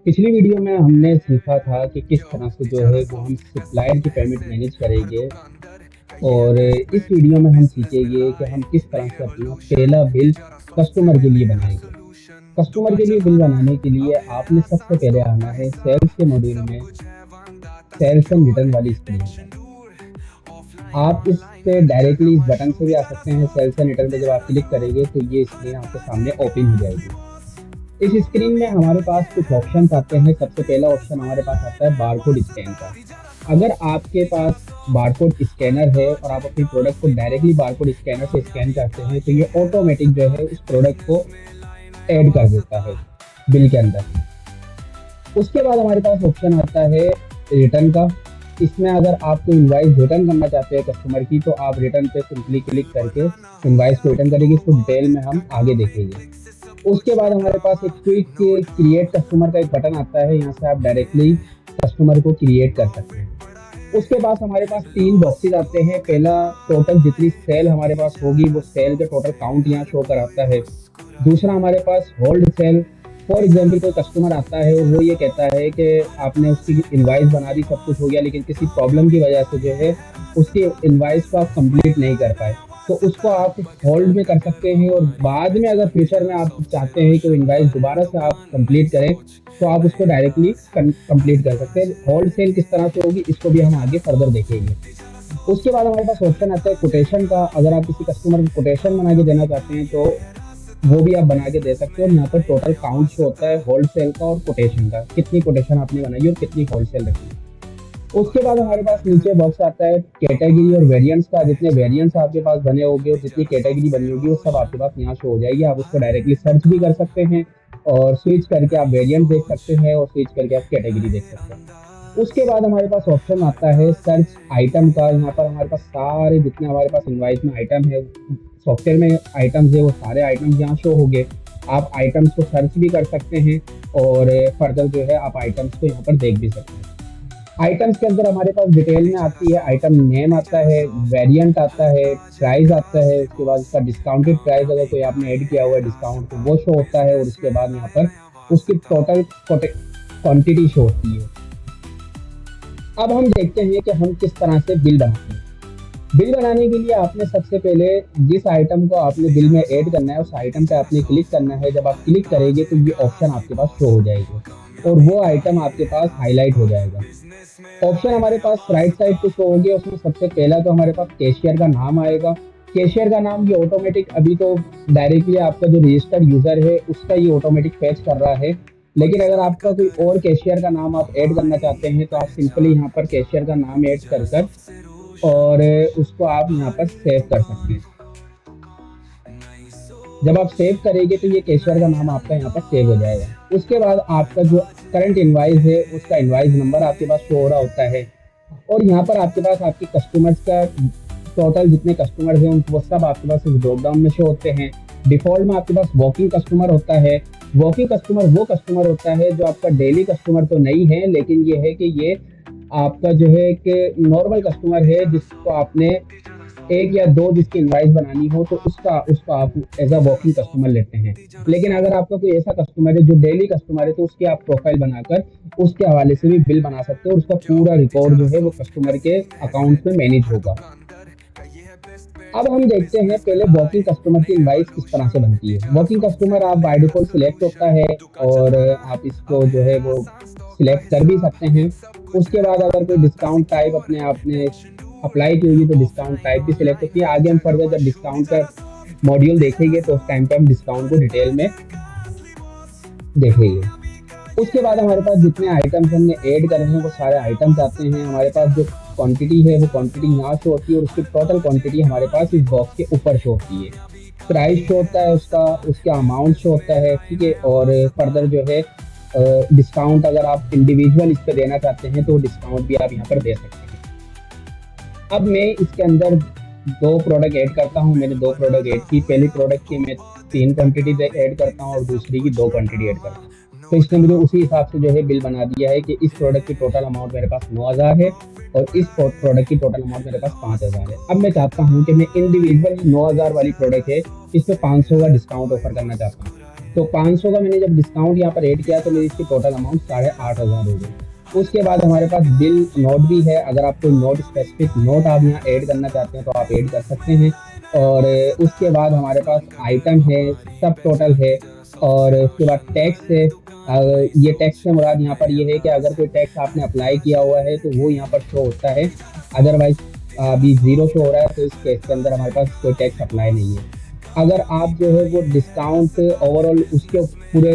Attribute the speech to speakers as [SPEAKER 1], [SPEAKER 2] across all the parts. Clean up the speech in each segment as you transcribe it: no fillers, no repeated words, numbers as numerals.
[SPEAKER 1] पिछली वीडियो में हमने सीखा था कि किस तरह से जो है वो हम सप्लायर की पेमेंट मैनेज करेंगे। और इस वीडियो में हम सीखेंगे कि हम किस तरह से अपना पहला बिल कस्टमर के लिए बनाएंगे। कस्टमर के लिए बिल बनाने के लिए आपने सबसे पहले आना है सेल्स के मॉड्यूल में, सेल्स एंड रिटर्न वाली स्क्रीन पर। आप इस पे डायरेक्टली इस बटन से भी आ सकते हैं। सेल्स एंड रिटर्न पे जब आप क्लिक करेंगे तो ये स्क्रीन आपके सामने ओपन हो जाएगी। इस स्क्रीन में हमारे पास कुछ ऑप्शंस आते हैं। सबसे पहला ऑप्शन हमारे पास आता है बारकोड स्कैन का। अगर आपके पास बारकोड स्कैनर है और आप अपनी प्रोडक्ट को डायरेक्टली बारकोड स्कैनर से स्कैन करते हैं तो ये ऑटोमेटिक जो है उस प्रोडक्ट को ऐड कर देता है बिल के अंदर। उसके बाद हमारे पास ऑप्शन आता है रिटर्न का। इसमें अगर आपको इनवाइस रिटर्न करना चाहते हैं कस्टमर की तो आप रिटर्न पे सिंपली क्लिक करके इनवाइस को रिटर्न करेंगे। इसको डिटेल में हम आगे देखेंगे। उसके बाद हमारे पास एक क्विक क्रिएट कस्टमर का एक बटन आता है। यहाँ से आप डायरेक्टली कस्टमर को क्रिएट कर सकते हैं। उसके बाद हमारे पास तीन बॉक्सेस आते हैं। पहला, टोटल जितनी सेल हमारे पास होगी वो सेल का टोटल काउंट यहाँ शो कराता है। दूसरा हमारे पास होल्ड सेल। फॉर एग्जाम्पल कोई कस्टमर आता है और वो ये कहता है कि आपने उसकी इनवाइस बना दी, सब कुछ हो गया, लेकिन किसी प्रॉब्लम की वजह से जो है उसकी इनवाइस को आप कंप्लीट नहीं कर पाए, तो उसको आप होल्ड में कर सकते हैं। और बाद में अगर फ्यूचर में आप चाहते हैं कि इनवाइस दोबारा से आप कंप्लीट करें तो आप उसको डायरेक्टली कंप्लीट कर सकते हैं। होल्ड सेल किस तरह से होगी इसको भी हम आगे फर्दर देखेंगे। उसके बाद हमारे पास ऑप्शन आता है कोटेशन का। अगर आप किसी कस्टमर को कोटेशन बना के देना चाहते हैं तो वो भी आप बना के दे सकते हो। यहाँ पर टोटल काउंट शो होता है होल्ड सेल का और कोटेशन का, कितनी कोटेशन आपने बनाई और कितनी होल्ड सेल रखी। उसके बाद हमारे पास नीचे बॉक्स आता है कैटेगरी और वेरिएंट्स का। जितने वेरिएंट्स आपके पास बने होंगे और जितनी कैटेगरी बनी होगी वो सब आपके पास यहाँ शो हो जाएगी। आप उसको डायरेक्टली सर्च भी कर सकते हैं और स्विच करके आप वेरिएंट देख सकते हैं और स्विच करके आप कैटेगरी देख सकते हैं। उसके बाद हमारे पास ऑप्शन आता है सर्च आइटम का। यहाँ पर हमारे पास सारे जितने हमारे पास इनवाइस में आइटम है, सॉफ्टवेयर में आइटम्स है, वो सारे आइटम्स यहाँ शो हो गए। आप आइटम्स को सर्च भी कर सकते हैं और फर्दर जो है आप आइटम्स को यहाँ पर देख भी सकते हैं। आइटम्स के अंदर हमारे पास डिटेल में आती है, आइटम नेम आता है, वेरिएंट आता है, प्राइस आता है। उसके बाद उसका डिस्काउंटेड प्राइस अगर कोई आपने ऐड किया हुआ है डिस्काउंट तो वो शो होता है। और उसके बाद यहाँ पर उसकी टोटल क्वांटिटी शो होती है। अब हम देखते हैं कि हम किस तरह से बिल बनाते हैं। बिल बनाने के लिए आपने सबसे पहले जिस आइटम को आपने बिल में ऐड करना है उस आइटम पे आपने क्लिक करना है। जब आप क्लिक करेंगे तो ये ऑप्शन आपके पास शो हो जाएगी और वो आइटम आपके पास हाईलाइट हो जाएगा। ऑप्शन हमारे पास राइट साइड पे शो होंगे। उसमें सबसे पहला तो हमारे पास कैशियर का नाम आएगा। कैशियर का नाम ये ऑटोमेटिक अभी तो डायरेक्टली आपका जो रजिस्टर्ड यूजर है उसका ये ऑटोमेटिक फैच कर रहा है। लेकिन अगर आपका कोई और कैशियर का नाम आप ऐड करना चाहते हैं तो आप सिंपली यहाँ पर कैशियर का नाम ऐड कर कर और उसको आप यहाँ पर सेव कर सकते हैं। जब आप सेव करेंगे तो ये कैशियर का नाम आपका यहाँ पर सेव हो जाएगा। उसके बाद आपका जो करंट इनवाइस है उसका इनवाइस नंबर आपके पास शो हो रहा होता है। और यहाँ पर आपके पास आपके कस्टमर्स का टोटल जितने कस्टमर्स हैं वो सब आपके पास इस ड्रॉप डाउन में शो होते हैं। डिफॉल्ट में आपके पास वॉकिंग कस्टमर होता है। वॉकिंग कस्टमर वो कस्टमर होता है जो आपका डेली कस्टमर तो नहीं है, लेकिन ये है कि ये आपका जो है कि नॉर्मल कस्टमर है जिसको आपने एक या दो जिसकी इनवाइस बनानी हो तो उसका आप एज अ वॉकिंग कस्टमर लेते हैं। लेकिन अगर आपका कोई ऐसा कस्टमर है जो डेली कस्टमर है तो उसकी आप प्रोफाइल बनाकर उसके हवाले से भी बिल बना सकते हो। उसका पूरा रिकॉर्ड जो है वो कस्टमर के अकाउंट में मैनेज होगा। अब हम देखते हैं पहले वॉकिंग कस्टमर की इनवाइस किस तरह से बनती है। वॉकिंग कस्टमर आप बाय डिफॉल्ट सिलेक्ट होता है और आप इसको जो है वो सिलेक्ट कर भी सकते हैं। उसके बाद अगर कोई डिस्काउंट टाइप अपने आपने अप्लाई की होगी तो डिस्काउंट टाइप भी सिलेक्ट होती है। आगे हम फर्दर जब डिस्काउंट का मॉड्यूल देखेंगे तो उस टाइम पे हम डिस्काउंट को डिटेल में देखेंगे। उसके बाद हमारे पास जितने आइटम्स हमने ऐड करे हैं वो सारे आइटम्स आते हैं। हमारे पास जो क्वांटिटी है वो क्वांटिटी यहाँ शो होती है और उसकी टोटल क्वांटिटी हमारे पास इस बॉक्स के ऊपर शो होती है। प्राइस शो होता है उसका, उसका अमाउंट शो होता है, ठीक है। और फर्दर जो है डिस्काउंट अगर आप इंडिविजुअल इस पर देना चाहते हैं तो डिस्काउंट भी आप यहाँ पर दे सकते हैं। अब मैं इसके अंदर दो प्रोडक्ट ऐड करता हूँ। मैंने दो प्रोडक्ट ऐड की। पहली प्रोडक्ट की मैं 3 क्वांटिटी ऐड करता हूँ और दूसरी की 2 क्वांटिटी ऐड करता हूँ। तो इसने मुझे उसी हिसाब से जो है बिल बना दिया है कि इस प्रोडक्ट की टोटल अमाउंट मेरे पास 9,000 है और इस प्रोडक्ट की टोटल अमाउंट मेरे पास 5,000 है। अब मैं चाहता हूँ कि मैं इंडिविजुअल 9,000 वाली प्रोडक्ट है इस पर 500 का डिस्काउंट ऑफर करना चाहता हूँ। तो 500 का मैंने जब डिस्काउंट यहाँ पर ऐड किया तो मेरी इसकी टोटल अमाउंट 8,500 हो गई। उसके बाद हमारे पास बिल नोट भी है। अगर आप कोई नोट स्पेसिफिक नोट आप यहाँ ऐड करना चाहते हैं तो आप ऐड कर सकते हैं। और उसके बाद हमारे पास आइटम है, सब टोटल है, और उसके बाद टैक्स है। ये टैक्स से मुराद यहाँ पर ये है कि अगर कोई टैक्स आपने अप्लाई किया हुआ है तो वो यहाँ पर शो होता है, अदरवाइज अभी ज़ीरो शो हो रहा है, तो इस केस के अंदर हमारे पास कोई टैक्स अप्लाई नहीं है। अगर आप जो है वो डिस्काउंट ओवरऑल उसके पूरे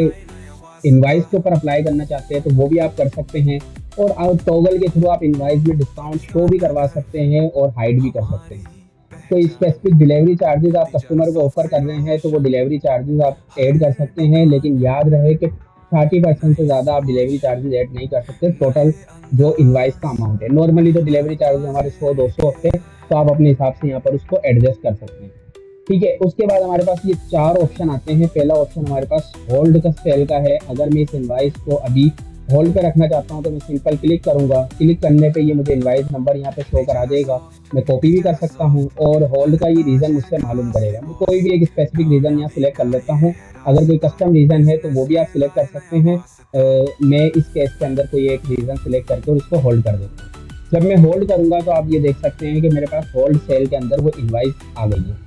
[SPEAKER 1] इनवाइस के ऊपर अप्लाई करना चाहते हैं तो वो भी आप कर सकते हैं। और आप टॉगल के थ्रू आप इनवाइस में डिस्काउंट शो भी करवा सकते हैं और हाइड भी कर सकते हैं। कोई स्पेसिफिक डिलीवरी चार्जेस आप कस्टमर को ऑफर कर रहे हैं तो वो डिलीवरी चार्जेस आप ऐड कर सकते हैं, लेकिन याद रहे कि 30% से ज़्यादा आप डिलीवरी चार्जेस ऐड नहीं कर सकते टोटल जो इनवाइस का अमाउंट है। नॉर्मली तो डिलीवरी चार्जेस हमारे 100-200 होते हैं, तो आप अपने हिसाब से यहाँ पर उसको एडजस्ट कर सकते हैं। ठीक है, उसके बाद हमारे पास ये 4 ऑप्शन आते हैं। पहला ऑप्शन हमारे पास होल्ड का सेल का है। अगर मैं इस इनवाइस को अभी होल्ड पे रखना चाहता हूँ तो मैं सिंपल क्लिक करूंगा। क्लिक करने पे ये मुझे इनवाइस नंबर यहाँ पे शो करा देगा। मैं कॉपी भी कर सकता हूँ और होल्ड का ये रीज़न मुझसे मालूम करेगा। मैं कोई भी एक स्पेसिफिक रीज़न यहाँ सिलेक्ट कर लेता हूँ। अगर कोई कस्टम रीज़न है तो वो भी आप सिलेक्ट कर सकते हैं। मैं इस केस के अंदर कोई एक रीज़न सिलेक्ट करके और इसको होल्ड कर देता हूँ। जब मैं होल्ड करूँगा तो आप ये देख सकते हैं कि मेरे पास होल्ड सेल के अंदर वो इनवाइस आ गई है।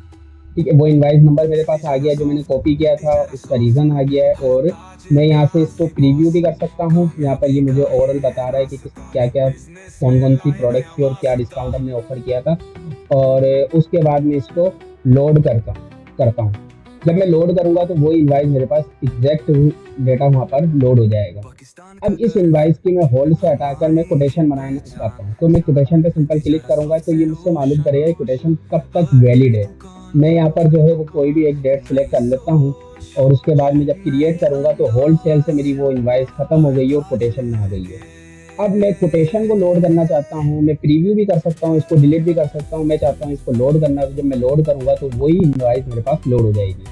[SPEAKER 1] ठीक है, वो इनवाइस नंबर मेरे पास आ गया जो मैंने कॉपी किया था, उसका रीज़न आ गया है। और मैं यहाँ से इसको प्रीव्यू भी कर सकता हूँ। यहाँ पर ये मुझे ओवरऑल बता रहा है कि क्या क्या कौन कौन सी प्रोडक्ट थी और क्या डिस्काउंट हमने ऑफर किया था। और उसके बाद मैं इसको लोड करता हूँ। जब मैं लोड करूँगा तो वो इनवाइस मेरे पास एग्जैक्ट डेटा वहाँ पर लोड हो जाएगा। अब इस इनवाइस की मैं होल्ड से हटाकर मैं कोटेशन बनाना चाहता हूँ, तो मैं कोटेशन पे सिंपल क्लिक करूँगा तो ये मुझसे मालूम करेगा कोटेशन कब तक वैलिड है। मैं यहाँ पर जो है वो कोई भी एक डेट सिलेक्ट कर लेता हूँ और उसके बाद में जब क्रिएट करूँगा तो होल्ड सेल से मेरी वो इनवाइस खत्म हो गई है और कोटेशन में आ गई है। अब मैं कोटेशन को लोड करना चाहता हूँ। मैं प्रीव्यू भी कर सकता हूँ, इसको डिलीट भी कर सकता हूँ। मैं चाहता हूँ इसको लोड करना, तो जब मैं लोड करूँगा तो वही इनवाइस मेरे पास लोड हो जाएगी।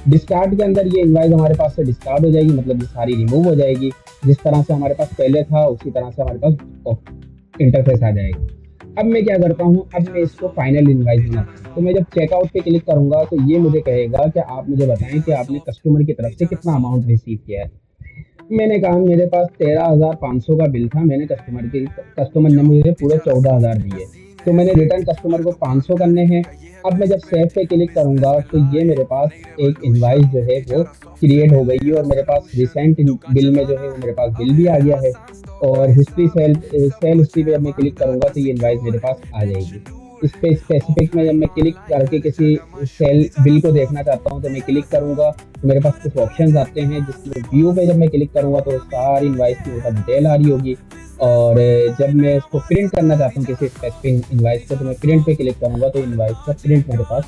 [SPEAKER 1] डिस्कार्ड के अंदर ये इनवाइस हमारे पास से डिस्कार्ड हो जाएगी, मतलब ये सारी रिमूव हो जाएगी। जिस तरह से हमारे पास पहले था उसी तरह से हमारे पास इंटरफेस आ जाएगा। अब मैं क्या करता हूँ, अब मैं इसको फाइनल इनवाइस बनाता हूँ। तो मैं जब चेकआउट पे क्लिक करूँगा तो ये मुझे कहेगा कि आप मुझे बताएं कि आपने कस्टमर की तरफ से कितना अमाउंट रिसीव किया है। मैंने कहा मेरे पास 13,500 का बिल था। मैंने कस्टमर ने मुझे पूरे 14,000 दिए, तो मैंने रिटर्न कस्टमर को 500 करने हैं। अब मैं जब सेव पे क्लिक करूँगा तो ये मेरे पास एक इनवाइस जो है वो क्रिएट हो गई है और मेरे पास रिसेंट बिल में जो है वो मेरे पास बिल भी आ गया है। और हिस्ट्री सेल हिस्ट्री पे जब मैं क्लिक करूँगा तो ये इनवाइस मेरे पास आ जाएगी। इस पे स्पेसिफिक में जब मैं क्लिक करके किसी सेल बिल को देखना चाहता हूँ तो मैं क्लिक करूँगा तो मेरे पास कुछ ऑप्शंस आते हैं, जिसमें व्यू पे जब मैं क्लिक करूँगा तो सारी इनवाइस की ऊपर डिटेल आ रही होगी। और जब मैं इसको प्रिंट करना चाहता हूँ किसी स्पेसिफिक इनवाइस को तो मैं प्रिंट पे क्लिक करूँगा तो इनवाइस का प्रिंट मेरे पास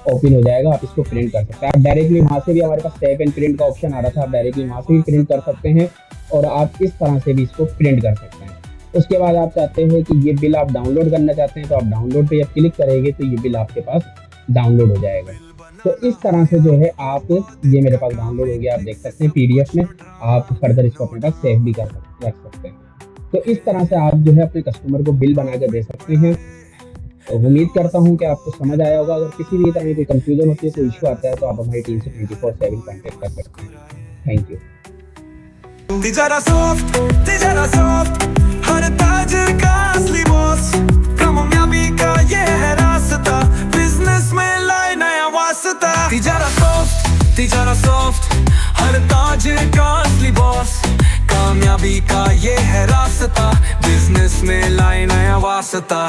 [SPEAKER 1] ओपन हो जाएगा। आप इसको प्रिंट कर सकते हैं। आप डायरेक्टली वहाँ से भी, हमारे पास सेव एंड प्रिंट का ऑप्शन आ रहा था, आप डायरेक्टली वहाँ से भी प्रिंट कर सकते हैं और आप इस तरह से भी इसको प्रिंट कर सकते हैं। उसके बाद आप चाहते हैं कि ये बिल आप डाउनलोड करना चाहते हैं तो आप डाउनलोड पे जब क्लिक करेंगे तो ये बिल आपके पास डाउनलोड हो जाएगा। तो इस तरह से जो है आप, ये मेरे पास डाउनलोड हो गया, आप देख सकते हैं PDF में। आप फर्दर इसको अपने पास सेव भी रख सकते हैं। तो इस तरह से आप जो है अपने कस्टमर को बिल बना कर दे सकते हैं। तो उम्मीद करता हूँ कि आपको समझ आया होगा। अगर किसी भी तरह की कोई कंफ्यूजन होती है, कोई इशू आता है तो आप हमारी टीम से 24/7 कॉन्टेक्ट कर सकते हैं। Thank you.
[SPEAKER 2] तिजारा सॉफ्ट हर ताजर का असली बॉस, कामयाबी का ये है रास्ता, बिजनेस में लाए नया वास्ता। तिजारा सॉफ्ट हर ताजर का असली बॉस, कामयाबी का ये है रास्ता, बिजनेस में लाए नया वास्ता।